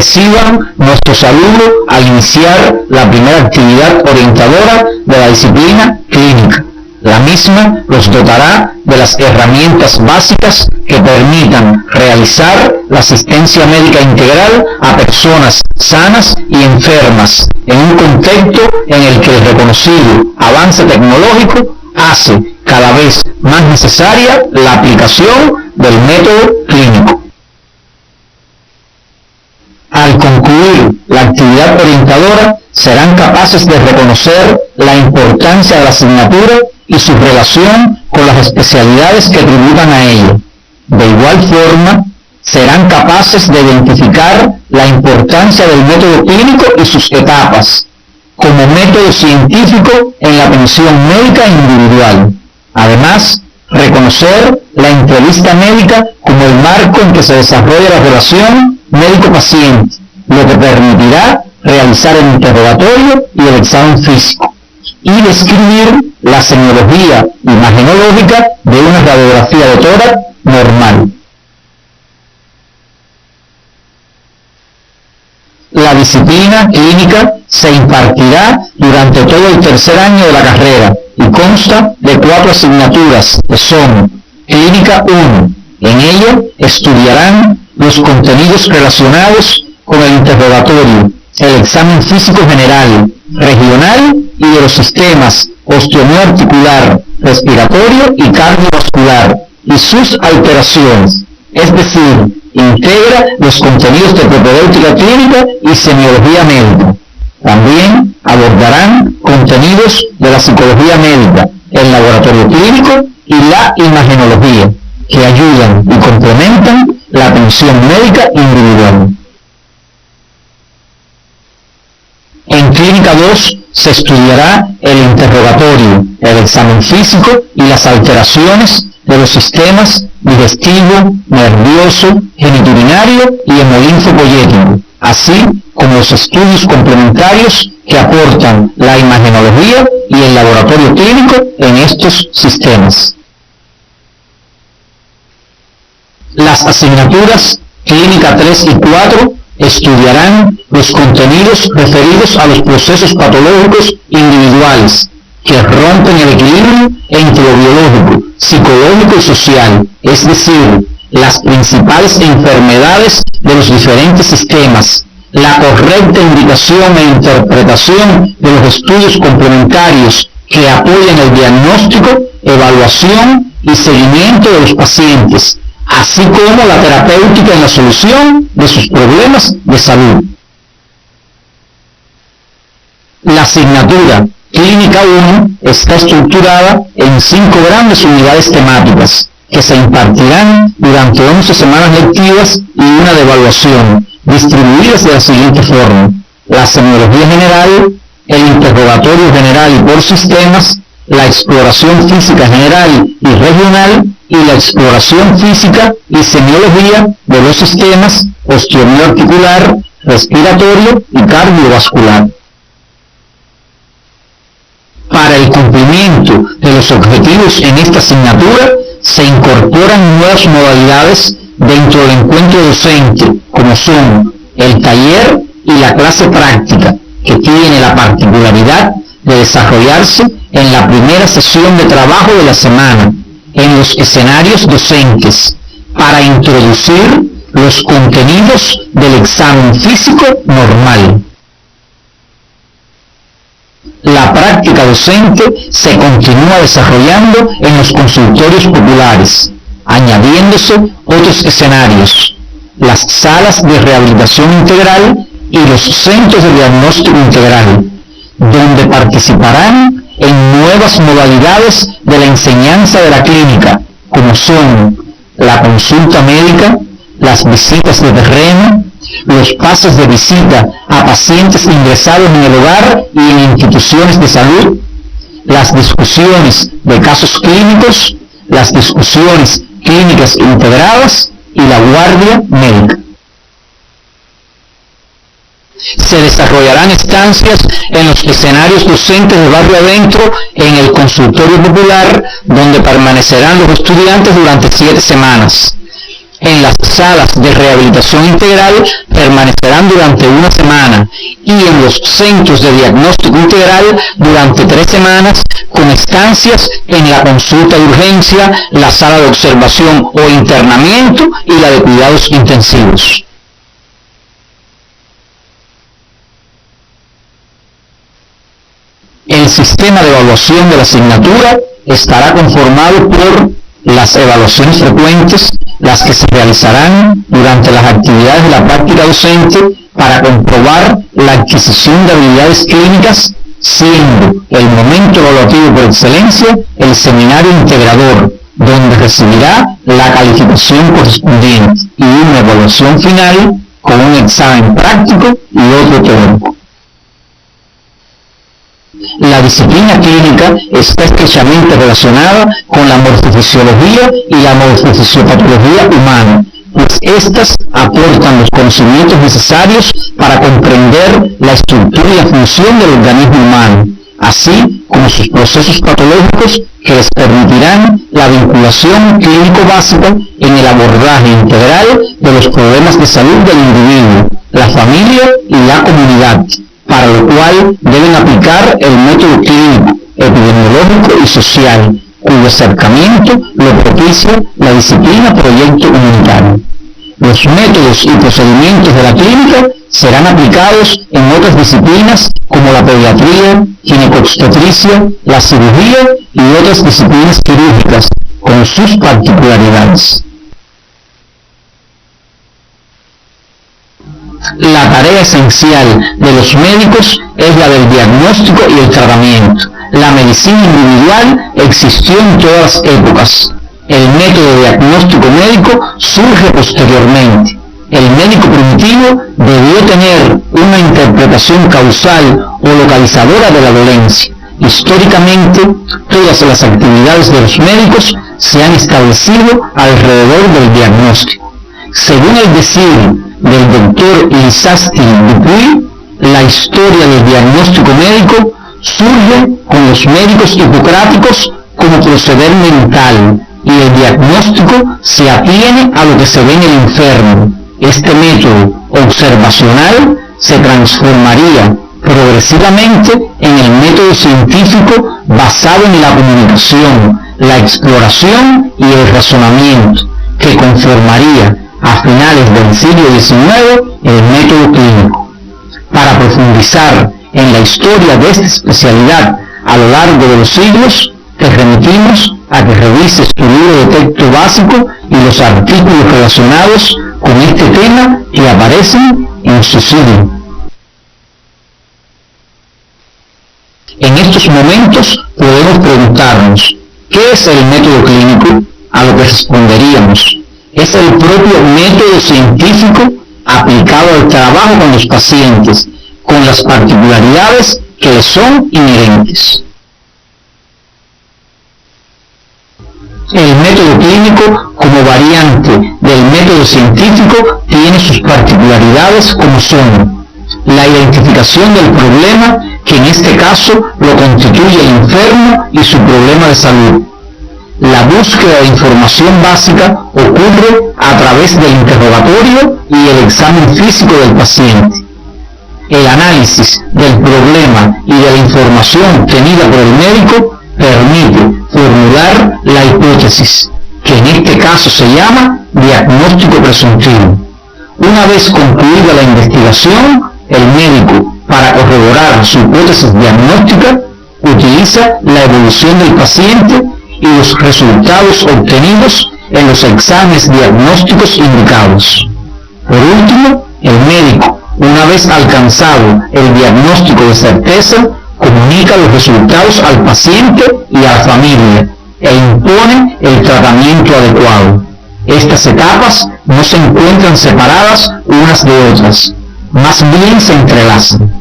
reciban nuestro saludo al iniciar la primera actividad orientadora de la disciplina clínica. La misma los dotará de las herramientas básicas que permitan realizar la asistencia médica integral a personas sanas y enfermas en un contexto en el que el reconocido avance tecnológico hace cada vez más necesaria la aplicación del método clínico. Al concluir la actividad orientadora, serán capaces de reconocer la importancia de la asignatura y su relación con las especialidades que tributan a ello. De igual forma, serán capaces de identificar la importancia del método clínico y sus etapas, como método científico en la atención médica individual. Además, reconocer la entrevista médica como el marco en que se desarrolla la relación médico-paciente, lo que permitirá realizar el interrogatorio y el examen físico, y describir la semiología imagenológica de una radiografía de tórax normal. La disciplina clínica se impartirá durante todo el tercer año de la carrera y consta de 4 asignaturas que son Clínica 1. En ella estudiarán los contenidos relacionados con el interrogatorio, el examen físico general, regional y de los sistemas osteomioarticular, respiratorio y cardiovascular y sus alteraciones, es decir, integra los contenidos de propedéutica clínica y semiología médica. También abordarán contenidos de la psicología médica, el laboratorio clínico y la imagenología, que ayudan y complementan la atención médica individual. En Clínica 2 se estudiará el interrogatorio, el examen físico y las alteraciones de los sistemas digestivo, nervioso, genitourinario y hemolinfopoyético, así como los estudios complementarios que aportan la imagenología y el laboratorio clínico en estos sistemas. Las asignaturas Clínica 3 y 4 estudiarán los contenidos referidos a los procesos patológicos individuales que rompen el equilibrio entre lo biológico, psicológico y social, es decir, las principales enfermedades de los diferentes sistemas, la correcta indicación e interpretación de los estudios complementarios que apoyan el diagnóstico, evaluación y seguimiento de los pacientes, así como la terapéutica en la solución de sus problemas de salud. La asignatura Clínica 1 está estructurada en 5 grandes unidades temáticas que se impartirán durante 11 semanas lectivas y una de evaluación, distribuidas de la siguiente forma: la semiología general, el interrogatorio general y por sistemas, la exploración física general y regional y la exploración física y semiología de los sistemas osteomioarticular, respiratorio y cardiovascular. Para el cumplimiento de los objetivos en esta asignatura se incorporan nuevas modalidades dentro del encuentro docente, como son el taller y la clase práctica, que tiene la particularidad de desarrollarse en la primera sesión de trabajo de la semana, en los escenarios docentes, para introducir los contenidos del examen físico normal. La práctica docente se continúa desarrollando en los consultorios populares, añadiéndose otros escenarios, las salas de rehabilitación integral y los centros de diagnóstico integral, donde participarán en nuevas modalidades de la enseñanza de la clínica, como son la consulta médica, las visitas de terreno, los pases de visita a pacientes ingresados en el hogar y en instituciones de salud, las discusiones de casos clínicos, las discusiones clínicas integradas y la guardia médica. Se desarrollarán estancias en los escenarios docentes de barrio adentro en el consultorio popular, donde permanecerán los estudiantes durante 7 semanas. En las salas de rehabilitación integral permanecerán durante una semana y en los centros de diagnóstico integral durante 3 semanas, con estancias en la consulta de urgencia, la sala de observación o internamiento y la de cuidados intensivos. El sistema de evaluación de la asignatura estará conformado por las evaluaciones frecuentes, las que se realizarán durante las actividades de la práctica docente para comprobar la adquisición de habilidades clínicas, siendo el momento evaluativo por excelencia el seminario integrador, donde recibirá la calificación correspondiente y una evaluación final con un examen práctico y otro teórico. La disciplina clínica está estrechamente relacionada con la morfofisiología y la morfofisiopatología humana, pues éstas aportan los conocimientos necesarios para comprender la estructura y la función del organismo humano, así como sus procesos patológicos que les permitirán la vinculación clínico básica en el abordaje integral de los problemas de salud del individuo, la familia y la comunidad, para lo cual deben aplicar el método clínico, epidemiológico y social, cuyo acercamiento lo propicia la disciplina proyecto comunitario. Los métodos y procedimientos de la clínica serán aplicados en otras disciplinas como la pediatría, ginecobstetricia, la cirugía y otras disciplinas quirúrgicas, con sus particularidades. La tarea esencial de los médicos es la del diagnóstico y el tratamiento. La medicina individual existió en todas las épocas. El método diagnóstico médico surge posteriormente. El médico primitivo debió tener una interpretación causal o localizadora de la dolencia. Históricamente, todas las actividades de los médicos se han establecido alrededor del diagnóstico. Según el decir del doctor Lisasti Dupuy, la historia del diagnóstico médico surge con los médicos hipocráticos como proceder mental y el diagnóstico se atiene a lo que se ve en el enfermo. Este método observacional se transformaría progresivamente en el método científico basado en la comunicación, la exploración y el razonamiento, que conformaría a finales del siglo XIX el método clínico. Para profundizar en la historia de esta especialidad a lo largo de los siglos, te remitimos a que revises tu libro de texto básico y los artículos relacionados con este tema que aparecen en su sitio. En estos momentos podemos preguntarnos, ¿qué es el método clínico? A lo que responderíamos, es el propio método científico aplicado al trabajo con los pacientes, con las particularidades que le son inherentes. El método clínico, como variante del método científico, tiene sus particularidades como son la identificación del problema, que en este caso lo constituye el enfermo y su problema de salud. La búsqueda de información básica ocurre a través del interrogatorio y el examen físico del paciente. El análisis del problema y de la información obtenida por el médico permite formular la hipótesis, que en este caso se llama diagnóstico presuntivo. Una vez concluida la investigación, el médico, para corroborar su hipótesis diagnóstica, utiliza la evolución del paciente y los resultados obtenidos en los exámenes diagnósticos indicados. Por último, el médico, una vez alcanzado el diagnóstico de certeza, comunica los resultados al paciente y a la familia e impone el tratamiento adecuado. Estas etapas no se encuentran separadas unas de otras, más bien se entrelazan.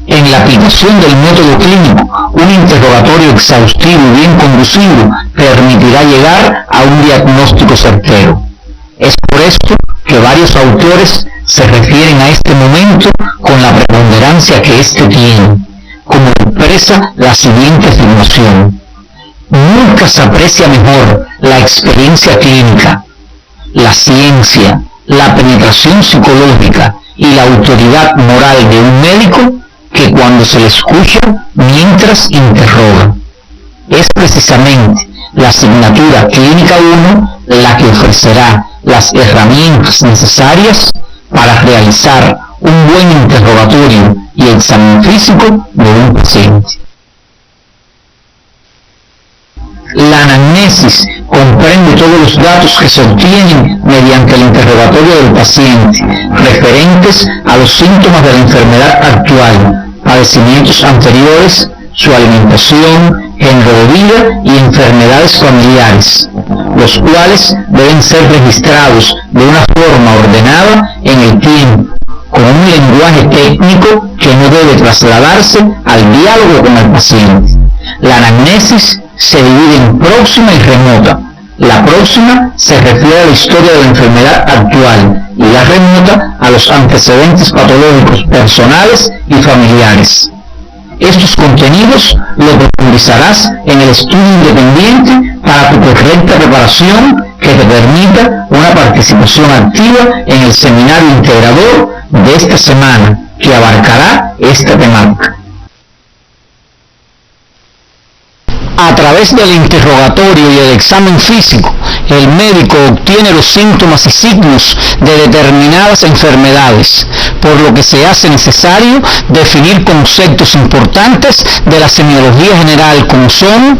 En la aplicación del método clínico, un interrogatorio exhaustivo y bien conducido permitirá llegar a un diagnóstico certero. Es por esto que varios autores se refieren a este momento con la preponderancia que éste tiene, como expresa la siguiente afirmación: nunca clínica se aprecia mejor la experiencia clínica, la ciencia, la penetración psicológica y la autoridad moral de un médico que cuando se le escucha mientras interroga. Es precisamente la asignatura Clínica 1 la que ofrecerá las herramientas necesarias para realizar un buen interrogatorio y examen físico de un paciente. La anamnesis comprende todos los datos que se obtienen mediante el interrogatorio del paciente referentes a los síntomas de la enfermedad actual, padecimientos anteriores, su alimentación, género de vida y enfermedades familiares, los cuales deben ser registrados de una forma ordenada en el tiempo, con un lenguaje técnico que no debe trasladarse al diálogo con el paciente. La anamnesis se divide en próxima y remota. La próxima se refiere a la historia de la enfermedad actual y la remota a los antecedentes patológicos personales y familiares. Estos contenidos los profundizarás en el estudio independiente para tu correcta preparación que te permita una participación activa en el seminario integrador de esta semana que abarcará esta temática. A través del interrogatorio y el examen físico, el médico obtiene los síntomas y signos de determinadas enfermedades, por lo que se hace necesario definir conceptos importantes de la semiología general como son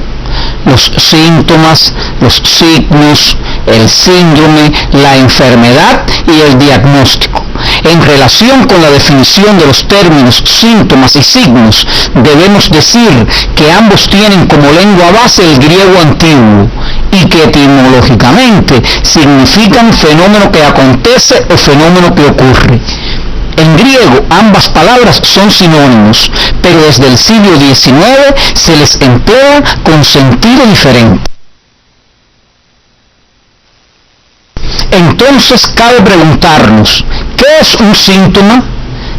los síntomas, los signos, el síndrome, la enfermedad y el diagnóstico. En relación con la definición de los términos síntomas y signos, debemos decir que ambos tienen como lengua base el griego antiguo y que etimológicamente significan fenómeno que acontece o fenómeno que ocurre. En griego ambas palabras son sinónimos, pero desde el siglo XIX se les emplea con sentido diferente. Entonces cabe preguntarnos, ¿qué es un síntoma?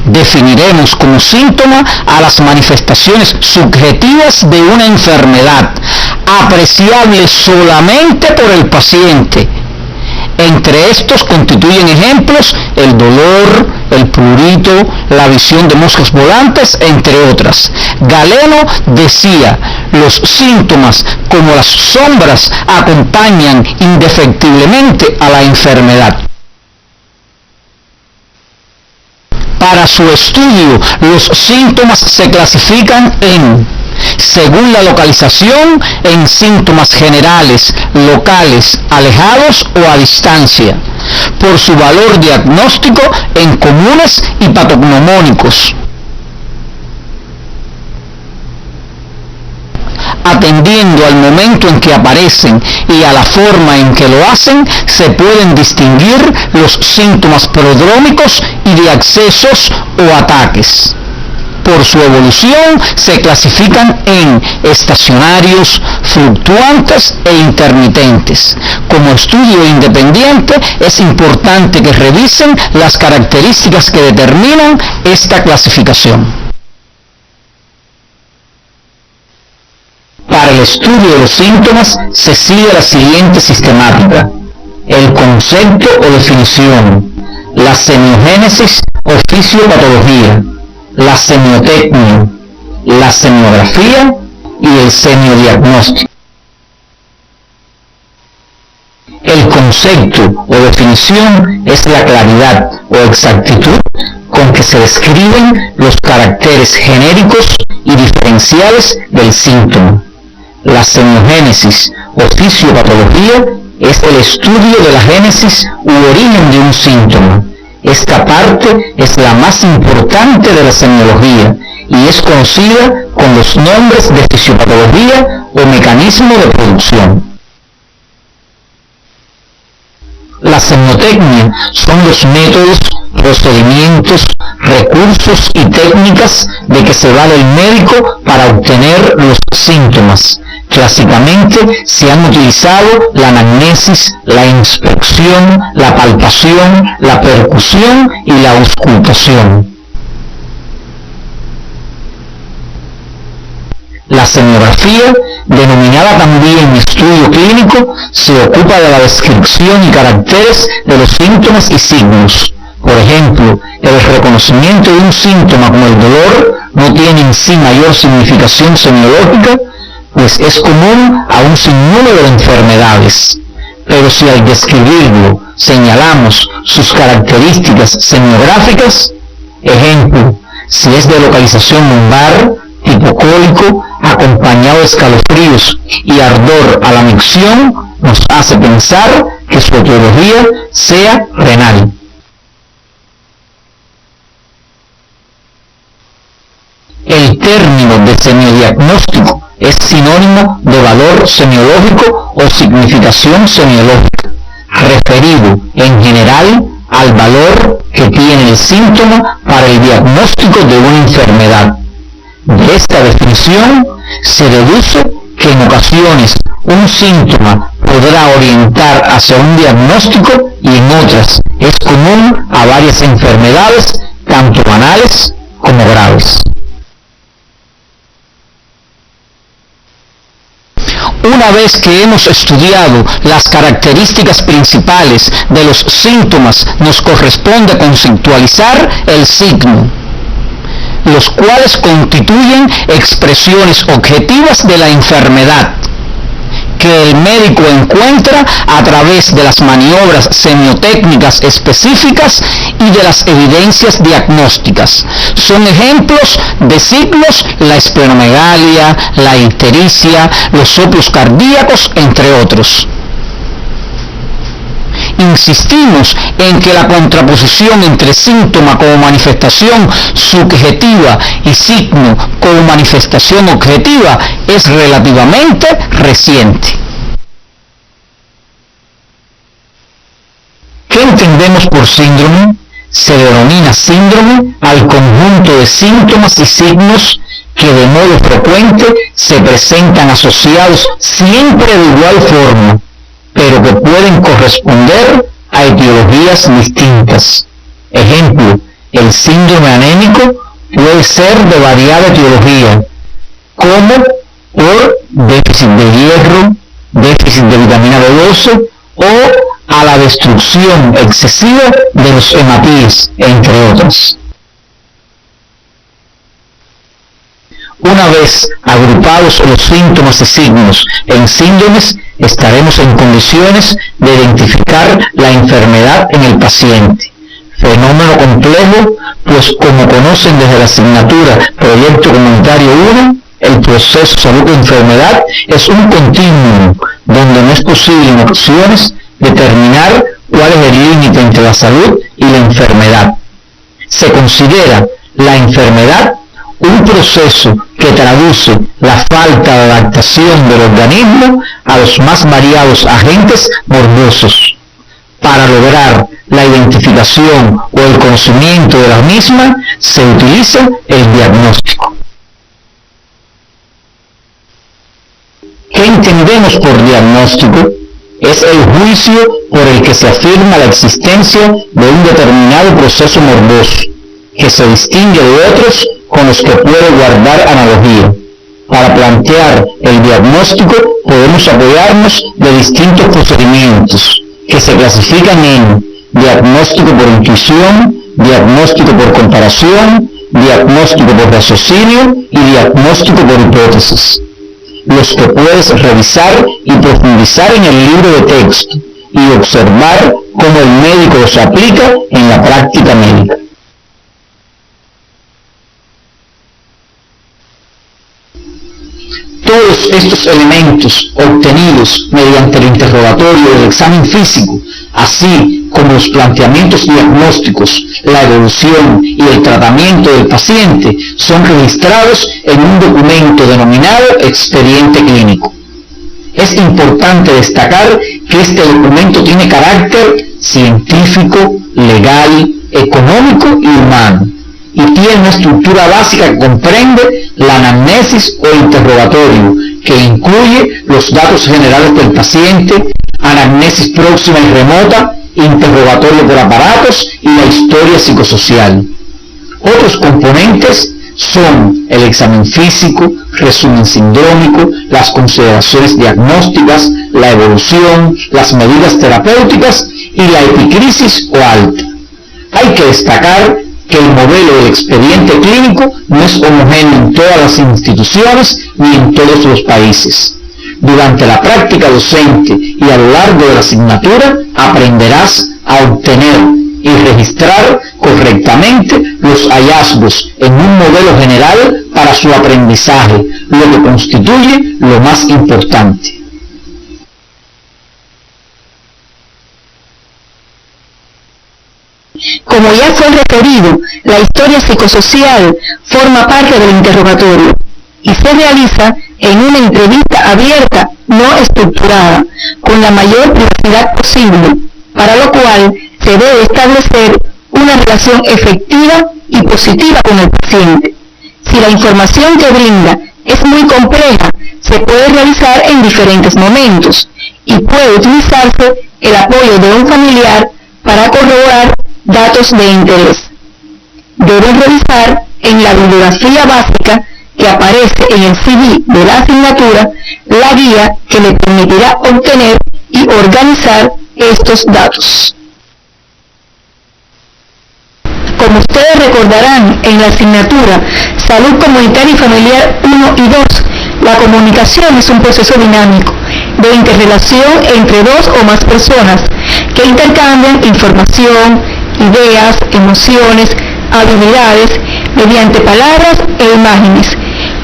Definiremos como síntoma a las manifestaciones subjetivas de una enfermedad, apreciable solamente por el paciente. Entre estos constituyen ejemplos el dolor, el prurito, la visión de moscas volantes, entre otras. Galeno decía, los síntomas como las sombras acompañan indefectiblemente a la enfermedad. Para su estudio, los síntomas se clasifican según la localización, en síntomas generales, locales, alejados o a distancia, por su valor diagnóstico en comunes y patognomónicos. Atendiendo al momento en que aparecen y a la forma en que lo hacen, se pueden distinguir los síntomas prodrómicos y de accesos o ataques. Por su evolución se clasifican en estacionarios, fluctuantes e intermitentes. Como estudio independiente es importante que revisen las características que determinan esta clasificación. Para el estudio de los síntomas se sigue la siguiente sistemática: el concepto o definición, la semiogénesis o fisiopatología, la semiotecnia, la semiografía y el semiodiagnóstico. El concepto o definición es la claridad o exactitud con que se describen los caracteres genéricos y diferenciales del síntoma. La semiogénesis o fisiopatología es el estudio de la génesis u origen de un síntoma. Esta parte es la más importante de la semiología y es conocida con los nombres de fisiopatología o mecanismo de producción. La semiotecnia son los métodos, procedimientos, recursos y técnicas de que se vale el médico para obtener los síntomas. Clásicamente se han utilizado la anamnesis, la inspección, la palpación, la percusión y la auscultación. La semiografía, denominada también estudio clínico, se ocupa de la descripción y caracteres de los síntomas y signos. Por ejemplo, el reconocimiento de un síntoma como el dolor no tiene en sí mayor significación semiológica, pues es común a un sinnúmero de enfermedades. Pero si al describirlo señalamos sus características semiográficas, ejemplo, si es de localización lumbar, tipo cólico, acompañado de escalofríos y ardor a la micción, nos hace pensar que su etiología sea renal. El término de semiodiagnóstico es sinónimo de valor semiológico o significación semiológica, referido en general al valor que tiene el síntoma para el diagnóstico de una enfermedad. De esta definición se deduce que en ocasiones un síntoma podrá orientar hacia un diagnóstico y en otras es común a varias enfermedades, tanto banales como graves. Una vez que hemos estudiado las características principales de los síntomas, nos corresponde conceptualizar el signo, los cuales constituyen expresiones objetivas de la enfermedad, que el médico encuentra a través de las maniobras semiotécnicas específicas y de las evidencias diagnósticas. Son ejemplos de signos la esplenomegalia, la ictericia, los soplos cardíacos, entre otros. Insistimos en que la contraposición entre síntoma como manifestación subjetiva y signo como manifestación objetiva es relativamente reciente. ¿Qué entendemos por síndrome? Se denomina síndrome al conjunto de síntomas y signos que de modo frecuente se presentan asociados siempre de igual forma, pero que pueden corresponder a etiologías distintas. Ejemplo, el síndrome anémico puede ser de variada etiología, como por déficit de hierro, déficit de vitamina B12 o a la destrucción excesiva de los hematíes, entre otras. Una vez agrupados los síntomas y signos en síndromes, estaremos en condiciones de identificar la enfermedad en el paciente. Fenómeno complejo, pues como conocen desde la asignatura Proyecto Comunitario 1, el proceso salud-enfermedad es un continuum donde no es posible en ocasiones determinar cuál es el límite entre la salud y la enfermedad. Se considera la enfermedad un proceso que traduce la falta de adaptación del organismo a los más variados agentes morbosos. Para lograr la identificación o el conocimiento de la misma, se utiliza el diagnóstico. ¿Qué entendemos por diagnóstico? Es el juicio por el que se afirma la existencia de un determinado proceso morboso, que se distingue de otros con los que puede guardar analogía. Para plantear el diagnóstico podemos apoyarnos de distintos procedimientos que se clasifican en diagnóstico por intuición, diagnóstico por comparación, diagnóstico por raciocinio y diagnóstico por hipótesis, los que puedes revisar y profundizar en el libro de texto y observar cómo el médico los aplica en la práctica médica. Todos estos elementos obtenidos mediante el interrogatorio del examen físico, así como los planteamientos diagnósticos, la evolución y el tratamiento del paciente, son registrados en un documento denominado expediente clínico. Es importante destacar que este documento tiene carácter científico, legal, económico y humano, y tiene una estructura básica que comprende la anamnesis o interrogatorio, que incluye los datos generales del paciente, anamnesis próxima y remota, interrogatorio por aparatos y la historia psicosocial. Otros componentes son el examen físico, resumen sindrómico, las consideraciones diagnósticas, la evolución, las medidas terapéuticas y la epicrisis o alta. Hay que destacar que el modelo del expediente clínico no es homogéneo en todas las instituciones ni en todos los países. Durante la práctica docente y a lo largo de la asignatura aprenderás a obtener y registrar correctamente los hallazgos en un modelo general para su aprendizaje, lo que constituye lo más importante. Como ya fue referido, la historia psicosocial forma parte del interrogatorio y se realiza en una entrevista abierta, no estructurada, con la mayor privacidad posible, para lo cual se debe establecer una relación efectiva y positiva con el paciente. Si la información que brinda es muy compleja, se puede realizar en diferentes momentos y puede utilizarse el apoyo de un familiar para corroborar datos de interés. Deben revisar en la bibliografía básica que aparece en el CD de la asignatura la guía que le permitirá obtener y organizar estos datos. Como ustedes recordarán, en la asignatura Salud Comunitaria y Familiar 1 y 2, la comunicación es un proceso dinámico de interrelación entre dos o más personas que intercambian información, ideas, emociones, habilidades mediante palabras e imágenes,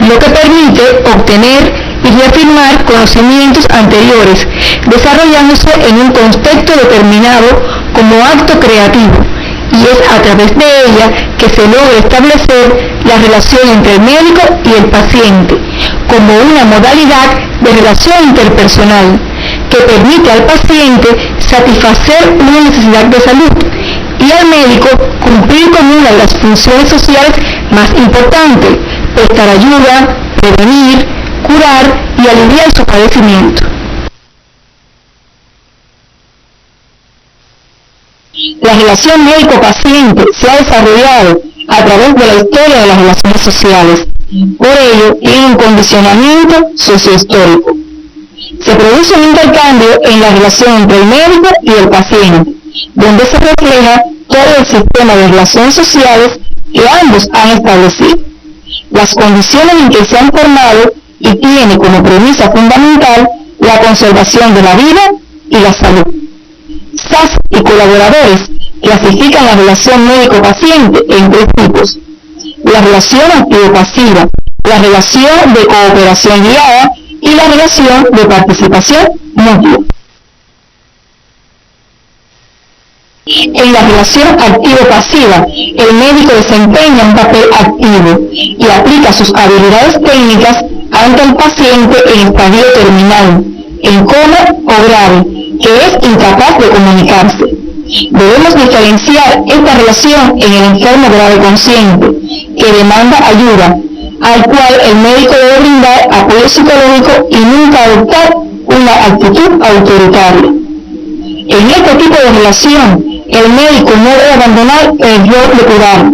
lo que permite obtener y reafirmar conocimientos anteriores, desarrollándose en un contexto determinado como acto creativo, y es a través de ella que se logra establecer la relación entre el médico y el paciente como una modalidad de relación interpersonal que permite al paciente satisfacer una necesidad de salud y al médico cumplir con una de las funciones sociales más importantes: prestar ayuda, prevenir, curar y aliviar su padecimiento. La relación médico-paciente se ha desarrollado a través de la historia de las relaciones sociales. Por ello, tiene un condicionamiento sociohistórico. Se produce un intercambio en la relación entre el médico y el paciente, donde se refleja todo el sistema de relaciones sociales que ambos han establecido, las condiciones en que se han formado y tiene como premisa fundamental la conservación de la vida y la salud. SAS y colaboradores clasifican la relación médico-paciente en tres tipos: la relación activo-pasiva, la relación de cooperación guiada y la relación de participación mutua. En la relación activo-pasiva, el médico desempeña un papel activo y aplica sus habilidades técnicas ante el paciente en estadio terminal, en coma o grave, que es incapaz de comunicarse. Debemos diferenciar esta relación en el enfermo grave consciente, que demanda ayuda, al cual el médico debe brindar apoyo psicológico y nunca adoptar una actitud autoritaria. En este tipo de relación, el médico no debe abandonar el rol de curar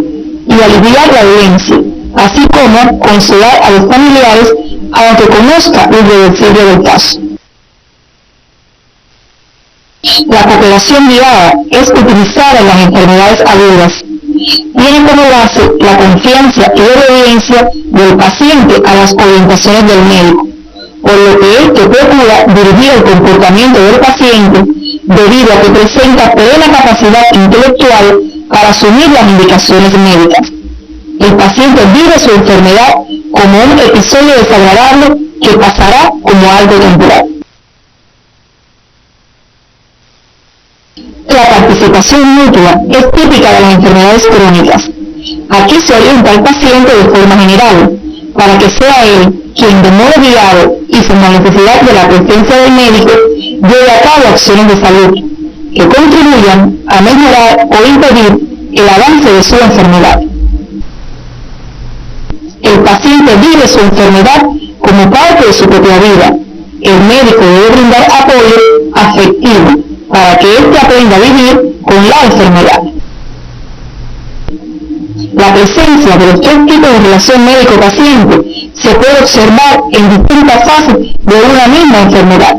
y aliviar la dolencia, así como consolar a los familiares aunque conozca lo irreversible del caso. La cooperación guiada es utilizada en las enfermedades agudas. Tiene como base la confianza y obediencia del paciente a las orientaciones del médico, por lo que éste procura dirigir el comportamiento del paciente debido a que presenta plena capacidad intelectual para asumir las indicaciones médicas. El paciente vive su enfermedad como un episodio desagradable que pasará como algo temporal. La participación mutua es típica de las enfermedades crónicas. Aquí se orienta al paciente de forma general, para que sea él quien, de modo guiado y sin la necesidad de la presencia del médico, lleve a cabo acciones de salud que contribuyan a mejorar o impedir el avance de su enfermedad. El paciente vive su enfermedad como parte de su propia vida. El médico debe brindar apoyo afectivo para que éste aprenda a vivir con la enfermedad. La presencia de los tres tipos de relación médico-paciente se puede observar en distintas fases de una misma enfermedad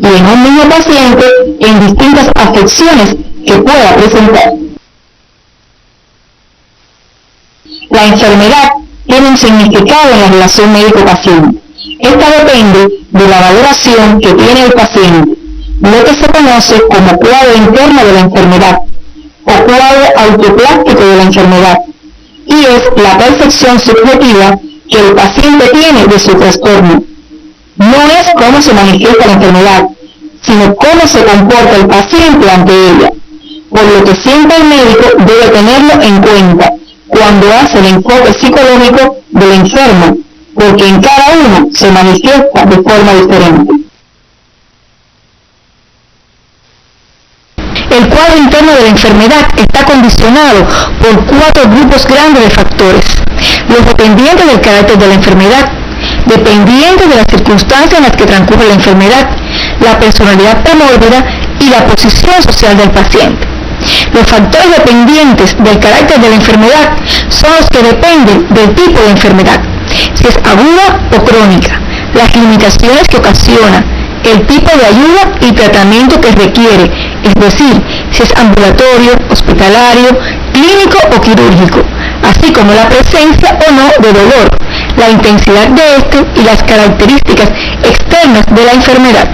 y en un mismo paciente en distintas afecciones que pueda presentar. La enfermedad tiene un significado en la relación médico-paciente. Esta depende de la valoración que tiene el paciente, lo que se conoce como cuadro interno de la enfermedad o cuadro autoplástico de la enfermedad, y es la percepción subjetiva que el paciente tiene de su trastorno. No es cómo se manifiesta la enfermedad, sino cómo se comporta el paciente ante ella, por lo que siempre el médico debe tenerlo en cuenta cuando hace el enfoque psicológico del enfermo, porque en cada uno se manifiesta de forma diferente. El cuadro interno de la enfermedad está condicionado por 4 grupos grandes de factores: los dependientes del carácter de la enfermedad, dependientes de las circunstancias en las que transcurre la enfermedad, la personalidad premórbida y la posición social del paciente. Los factores dependientes del carácter de la enfermedad son los que dependen del tipo de enfermedad, si es aguda o crónica, las limitaciones que ocasiona, el tipo de ayuda y tratamiento que requiere, es decir, si es ambulatorio, hospitalario, clínico o quirúrgico, así como la presencia o no de dolor, la intensidad de este y las características externas de la enfermedad.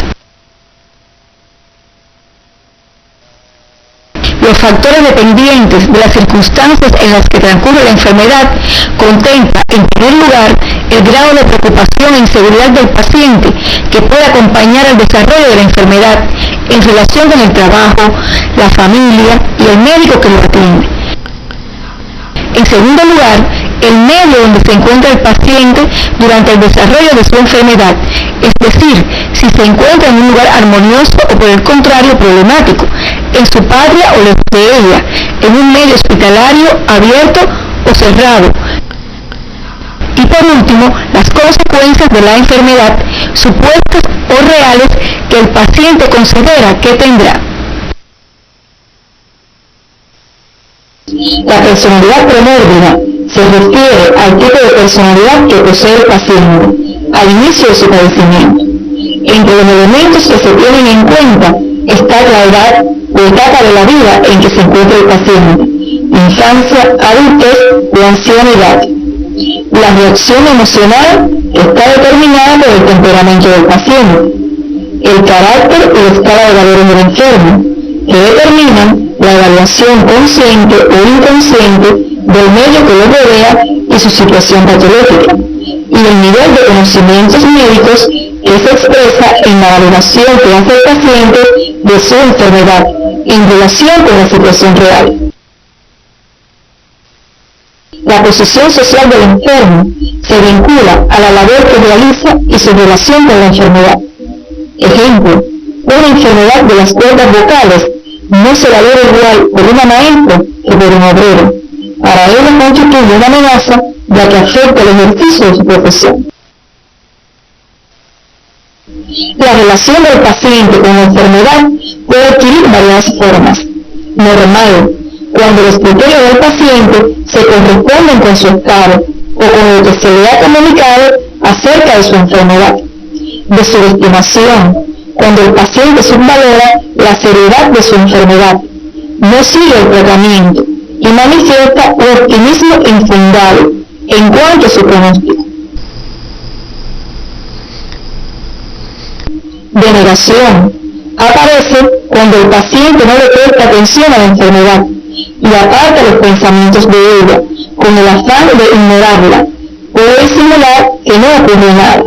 Los factores dependientes de las circunstancias en las que transcurre la enfermedad contemplan, en primer lugar, el grado de preocupación e inseguridad del paciente que puede acompañar el desarrollo de la enfermedad en relación con el trabajo, la familia y el médico que lo atiende. En segundo lugar, el medio donde se encuentra el paciente durante el desarrollo de su enfermedad, es decir, si se encuentra en un lugar armonioso o por el contrario problemático, en su patria o lejos de ella, en un medio hospitalario abierto o cerrado. Y por último, las consecuencias de la enfermedad, supuestas o reales, que el paciente considera que tendrá. La personalidad premórbida se refiere al tipo de personalidad que posee el paciente al inicio de su padecimiento. Entre los elementos que se tienen en cuenta está la edad o etapa de la vida en que se encuentra el paciente, infancia, adultez o ancianidad. La reacción emocional está determinada por el temperamento del paciente, el carácter y la escala de valores del enfermo, que determinan la evaluación consciente o inconsciente del medio que lo rodea y su situación patológica, y el nivel de conocimientos médicos que se expresa en la valoración que hace el paciente de su enfermedad en relación con la situación real. La posición social del enfermo se vincula a la labor que realiza y su relación con la enfermedad. Ejemplo, una enfermedad de las cuerdas vocales no se valora igual por una maestra que por un obrero. Para ello constituye una amenaza ya que afecta el ejercicio de su profesión. La relación del paciente con la enfermedad puede adquirir varias formas. Normal, cuando los criterios del paciente se corresponden con su estado o con lo que se le ha comunicado acerca de su enfermedad. De subestimación, cuando el paciente subvalora la seriedad de su enfermedad, no sigue el tratamiento y manifiesta un optimismo infundado en cuanto a su pronóstico. Denegación aparece cuando el paciente no le presta atención a la enfermedad y aparta los pensamientos de ella con el afán de ignorarla o de simular que no ocurre nada.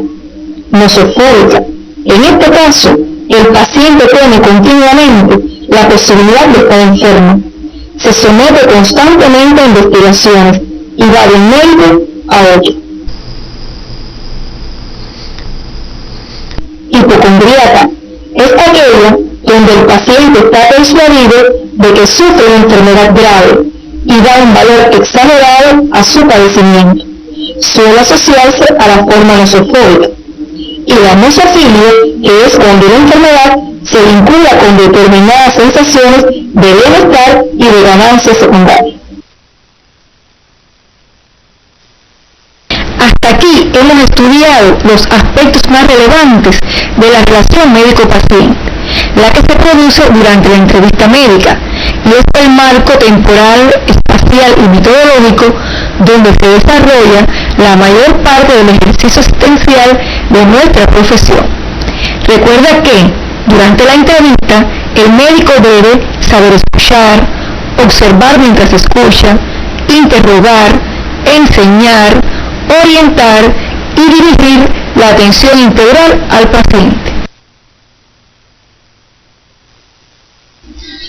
Nosofóbica. En este caso, el paciente teme continuamente la posibilidad de estar enfermo, se somete constantemente a investigaciones y va de un médico a otro. Hipocondríaca es aquella donde el paciente está persuadido de que sufre una enfermedad grave y da un valor exagerado a su padecimiento. Suele asociarse a la forma nosofóbica. Y la nosofilia, que es cuando la enfermedad se vincula con determinadas sensaciones de bienestar y de ganancia secundaria. Hasta aquí hemos estudiado los aspectos más relevantes de la relación médico-paciente, la que se produce durante la entrevista médica, y es el marco temporal, espacial y metodológico donde se desarrolla la mayor parte del ejercicio asistencial de nuestra profesión. Recuerda que, durante la entrevista, el médico debe saber escuchar, observar mientras escucha, interrogar, enseñar, orientar y dirigir la atención integral al paciente.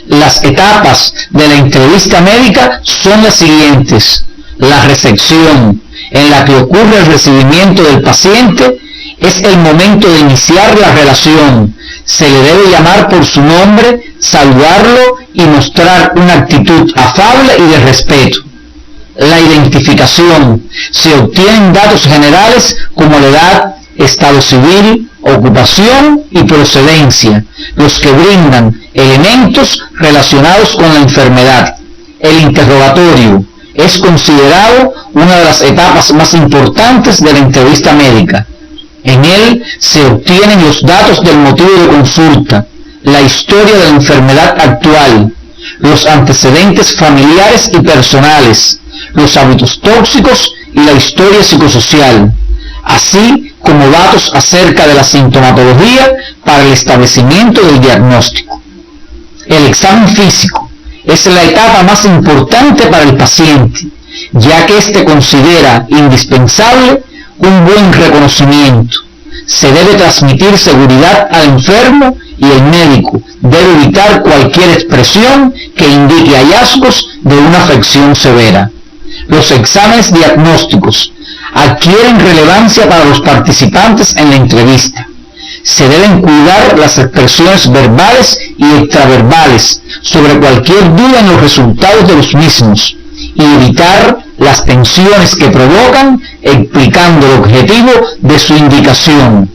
Las etapas de la entrevista médica son las siguientes. La recepción, en la que ocurre el recibimiento del paciente, es el momento de iniciar la relación. Se le debe llamar por su nombre, saludarlo y mostrar una actitud afable y de respeto. La identificación, se obtienen datos generales como la edad, estado civil, ocupación y procedencia, los que brindan elementos relacionados con la enfermedad. El interrogatorio es considerado una de las etapas más importantes de la entrevista médica. En él se obtienen los datos del motivo de consulta, la historia de la enfermedad actual, los antecedentes familiares y personales, los hábitos tóxicos y la historia psicosocial, así como datos acerca de la sintomatología para el establecimiento del diagnóstico. El examen físico es la etapa más importante para el paciente, ya que éste considera indispensable un buen reconocimiento. Se debe transmitir seguridad al enfermo y el médico debe evitar cualquier expresión que indique hallazgos de una afección severa. Los exámenes diagnósticos adquieren relevancia para los participantes en la entrevista. Se deben cuidar las expresiones verbales y extraverbales sobre cualquier duda en los resultados de los mismos y evitar las tensiones que provocan, explicando el objetivo de su indicación.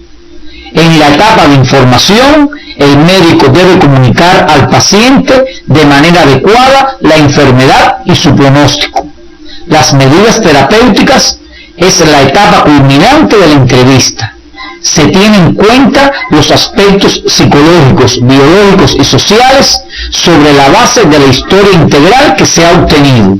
En la etapa de información, el médico debe comunicar al paciente de manera adecuada la enfermedad y su pronóstico. Las medidas terapéuticas es la etapa culminante de la entrevista. Se tienen en cuenta los aspectos psicológicos, biológicos y sociales sobre la base de la historia integral que se ha obtenido.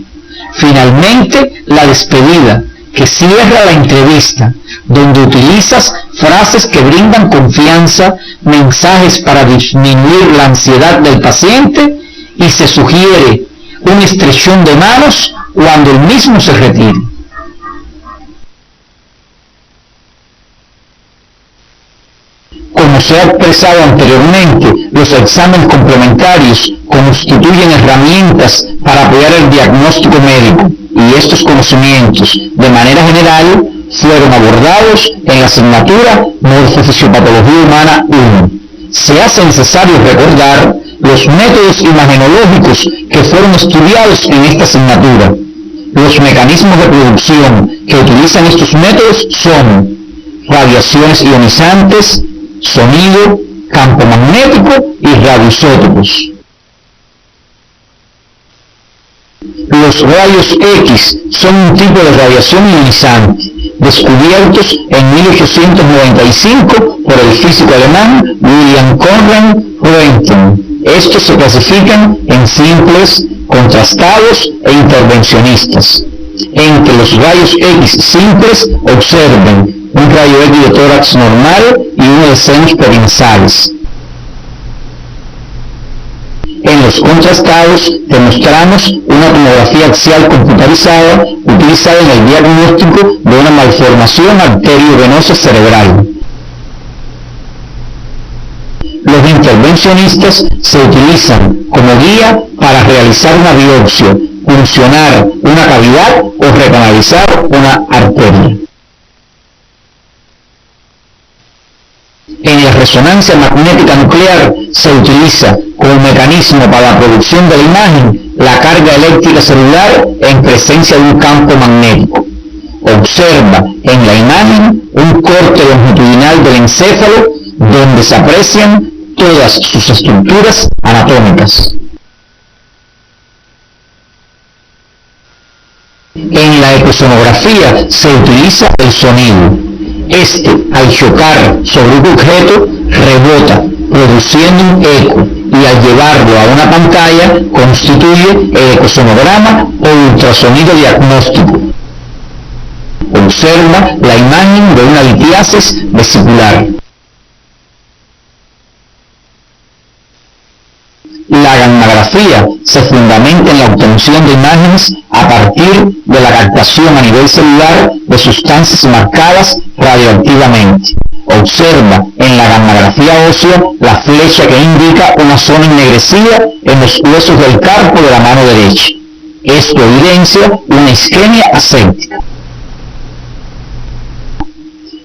Finalmente, la despedida, que cierra la entrevista, donde utilizas frases que brindan confianza, mensajes para disminuir la ansiedad del paciente y se sugiere un estrechón de manos cuando el mismo se retire. Como se ha expresado anteriormente, los exámenes complementarios constituyen herramientas para apoyar el diagnóstico médico y estos conocimientos, de manera general, fueron abordados en la asignatura Morfofisiopatología Humana 1. Se hace necesario recordar los métodos imagenológicos que fueron estudiados en esta asignatura. Los mecanismos de producción que utilizan estos métodos son radiaciones ionizantes, sonido, campo magnético y radioisótopos. Los rayos X son un tipo de radiación ionizante, descubiertos en 1895 por el físico alemán William Conrad Roentgen. Estos se clasifican en simples, contrastados e intervencionistas. Entre los rayos X simples observen un rayo X de tórax normal y uno de senos perinasales. En los contrastados demostramos una tomografía axial computarizada utilizada en el diagnóstico de una malformación arteriovenosa cerebral. Los intervencionistas se utilizan como guía para realizar una biopsia, puncionar una cavidad o recanalizar una arteria. En la resonancia magnética nuclear se utiliza como mecanismo para la producción de la imagen la carga eléctrica celular en presencia de un campo magnético. Observa en la imagen un corte longitudinal del encéfalo donde se aprecian todas sus estructuras anatómicas. En la ecosonografía se utiliza el sonido. Este, al chocar sobre un objeto, rebota, produciendo un eco, y al llevarlo a una pantalla constituye el ecosonograma o ultrasonido diagnóstico. Observa la imagen de una litiasis vesicular. La gammagrafía se fundamenta en la obtención de imágenes a partir de la captación a nivel celular de sustancias marcadas radioactivamente. Observa en la gammagrafía ósea la flecha que indica una zona ennegrecida en los huesos del carpo de la mano derecha. Esto evidencia una isquemia aséptica.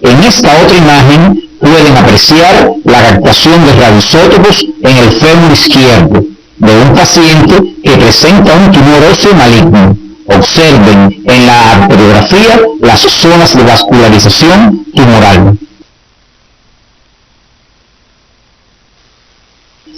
En esta otra imagen pueden apreciar la captación de radioisótopos en el fémur izquierdo de un paciente que presenta un tumor óseo maligno. Observen en la arteriografía las zonas de vascularización tumoral.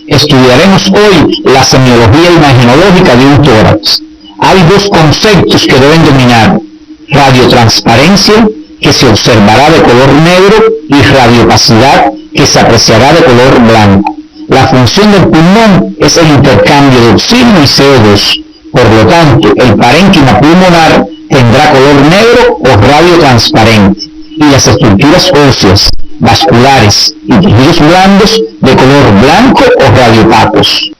Estudiaremos hoy la semiología imagenológica de un tórax. Hay dos conceptos que deben dominar: radiotransparencia, que se observará de color negro, y radiopacidad, que se apreciará de color blanco. La función del pulmón es el intercambio de oxígeno y CO2. Por lo tanto, el parénquima pulmonar tendrá color negro o radiotransparente, y las estructuras óseas, vasculares y tejidos blandos de color blanco o radiopacos.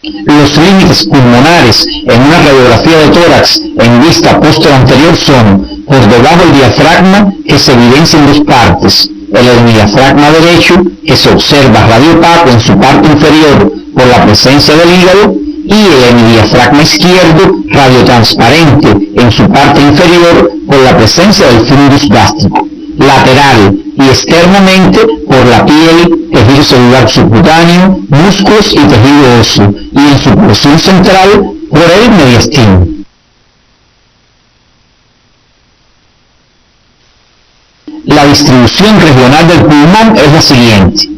Los límites pulmonares en una radiografía de tórax en vista posterior anterior son: por debajo del diafragma, que se evidencia en dos partes, el hemidiafragma derecho, que se observa radiopaco en su parte inferior por la presencia del hígado, y el hemidiafragma izquierdo, radiotransparente en su parte inferior por la presencia del fundus gástrico. Lateral y externamente por la piel, tejido celular subcutáneo, músculos y tejido óseo, y en su porción central por el mediastino. La distribución regional del pulmón es la siguiente: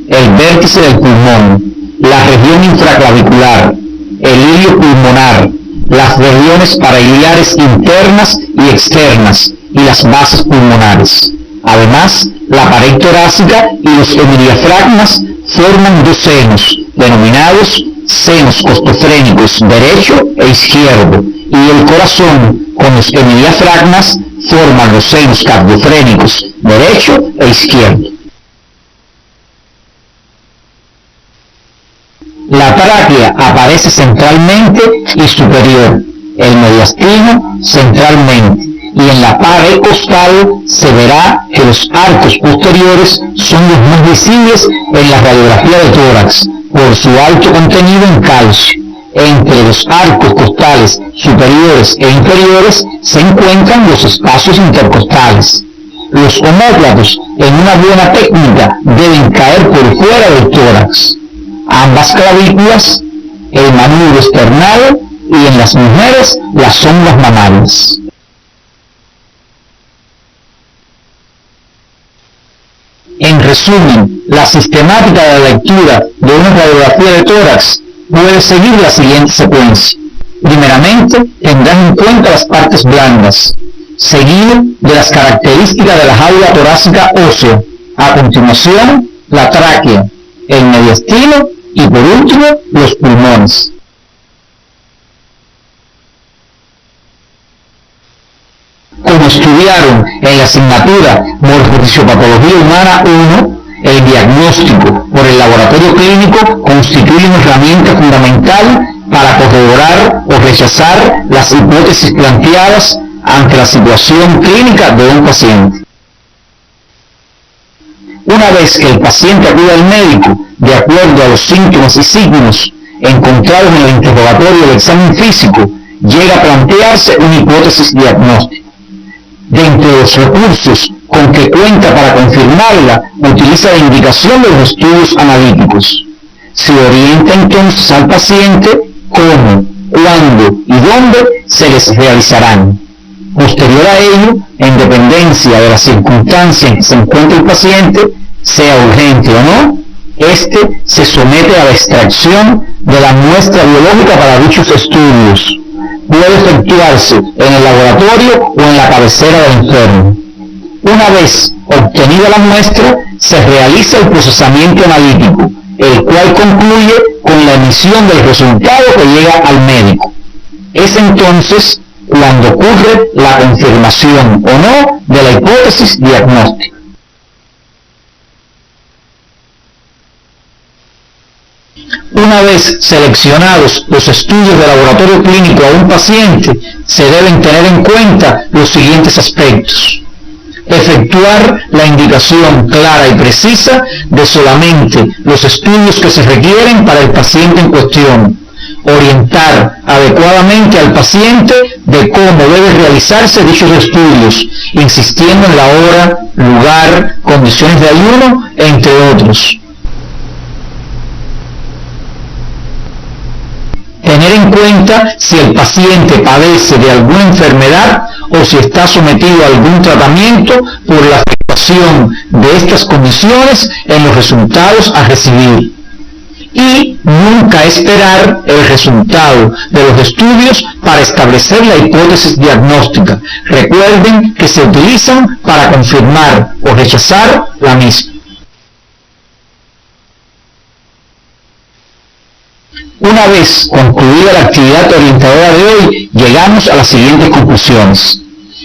el vértice del pulmón, la región infraclavicular, el ilio pulmonar, las regiones parailiares internas y externas y las bases pulmonares. Además, la pared torácica y los hemidiafragmas forman dos senos, denominados senos costofrénicos derecho e izquierdo, y el corazón con los hemidiafragmas forman los senos cardiofrénicos derecho e izquierdo. La tráquea aparece centralmente y superior, el mediastino centralmente, y en la pared costal se verá que los arcos posteriores son los más visibles en la radiografía de tórax por su alto contenido en calcio. Entre los arcos costales superiores e inferiores se encuentran los espacios intercostales. Los omóplatos en una buena técnica deben caer por fuera del tórax. Ambas clavículas, el manubrio esternal y en las mujeres las sondas mamarias. En resumen, la sistemática de la lectura de una radiografía de tórax puede seguir la siguiente secuencia. Primeramente, tendrán en cuenta las partes blandas, seguido de las características de la jaula torácica ósea. A continuación, la tráquea, el mediastino y por último, los pulmones. Como estudiaron en la asignatura Morfofisiopatología Humana 1, el diagnóstico por el laboratorio clínico constituye una herramienta fundamental para corroborar o rechazar las hipótesis planteadas ante la situación clínica de un paciente. Una vez que el paciente acude al médico de acuerdo a los síntomas y signos encontrados en el interrogatorio del examen físico, llega a plantearse una hipótesis diagnóstica. Dentro de los recursos con que cuenta para confirmarla, utiliza la indicación de los estudios analíticos. Se orienta entonces al paciente cómo, cuándo y dónde se les realizarán. Posterior a ello, en dependencia de la circunstancia en que se encuentre el paciente, sea urgente o no, Este se somete a la extracción de la muestra biológica para dichos estudios. Puede efectuarse en el laboratorio o en la cabecera del enfermo. Una vez obtenida la muestra, se realiza el procesamiento analítico, el cual concluye con la emisión del resultado que llega al médico. Es entonces cuando ocurre la confirmación o no de la hipótesis diagnóstica. Una vez seleccionados los estudios de laboratorio clínico a un paciente, se deben tener en cuenta los siguientes aspectos. Efectuar la indicación clara y precisa de solamente los estudios que se requieren para el paciente en cuestión. Orientar adecuadamente al paciente de cómo deben realizarse dichos estudios, insistiendo en la hora, lugar, condiciones de ayuno, entre otros. Tener en cuenta si el paciente padece de alguna enfermedad o si está sometido a algún tratamiento por la afectación de estas condiciones en los resultados a recibir. Y nunca esperar el resultado de los estudios para establecer la hipótesis diagnóstica. Recuerden que se utilizan para confirmar o rechazar la misma. Una vez concluida la actividad orientadora de hoy, llegamos a las siguientes conclusiones.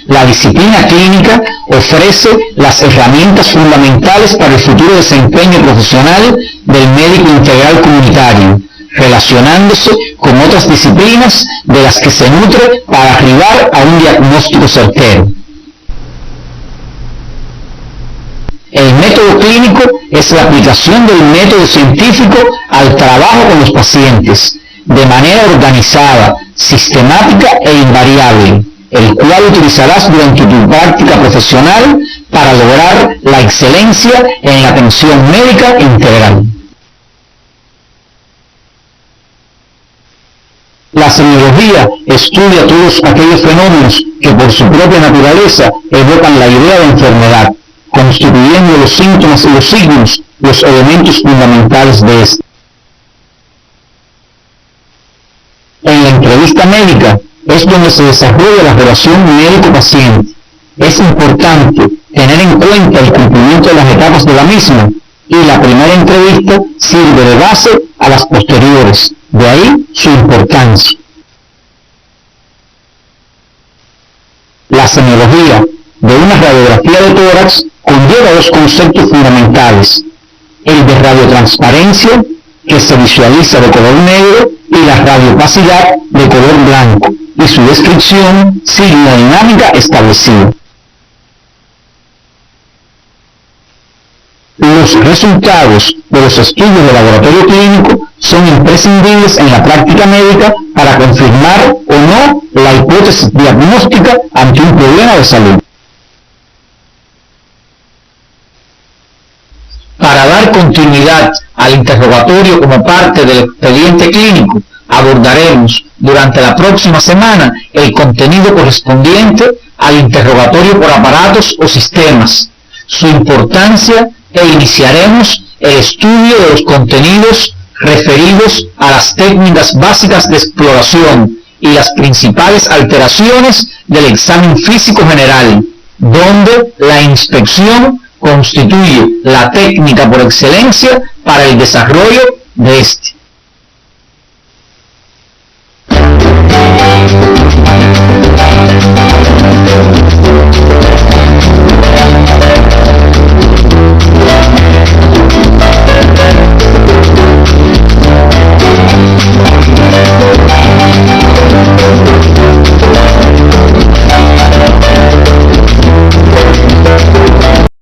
La disciplina clínica ofrece las herramientas fundamentales para el futuro desempeño profesional del médico integral comunitario, relacionándose con otras disciplinas de las que se nutre para arribar a un diagnóstico certero. El método clínico es la aplicación del método científico al trabajo con los pacientes, de manera organizada, sistemática e invariable, el cual utilizarás durante tu práctica profesional para lograr la excelencia en la atención médica integral. La semiología estudia todos aquellos fenómenos que por su propia naturaleza evocan la idea de enfermedad, constituyendo los síntomas y los signos los elementos fundamentales de este. En la entrevista médica es donde se desarrolla la relación médico-paciente. Es importante tener en cuenta el cumplimiento de las etapas de la misma, y la primera entrevista sirve de base a las posteriores, de ahí su importancia. La semiología de una radiografía de tórax conlleva dos conceptos fundamentales: el de radiotransparencia, que se visualiza de color negro, y la radiopacidad de color blanco, y su descripción sigue una dinámica establecida. Los resultados de los estudios de laboratorio clínico son imprescindibles en la práctica médica para confirmar o no la hipótesis diagnóstica ante un problema de salud. Para dar continuidad al interrogatorio como parte del expediente clínico, abordaremos durante la próxima semana el contenido correspondiente al interrogatorio por aparatos o sistemas, su importancia, e iniciaremos el estudio de los contenidos referidos a las técnicas básicas de exploración y las principales alteraciones del examen físico general, donde la inspección constituye la técnica por excelencia para el desarrollo de este.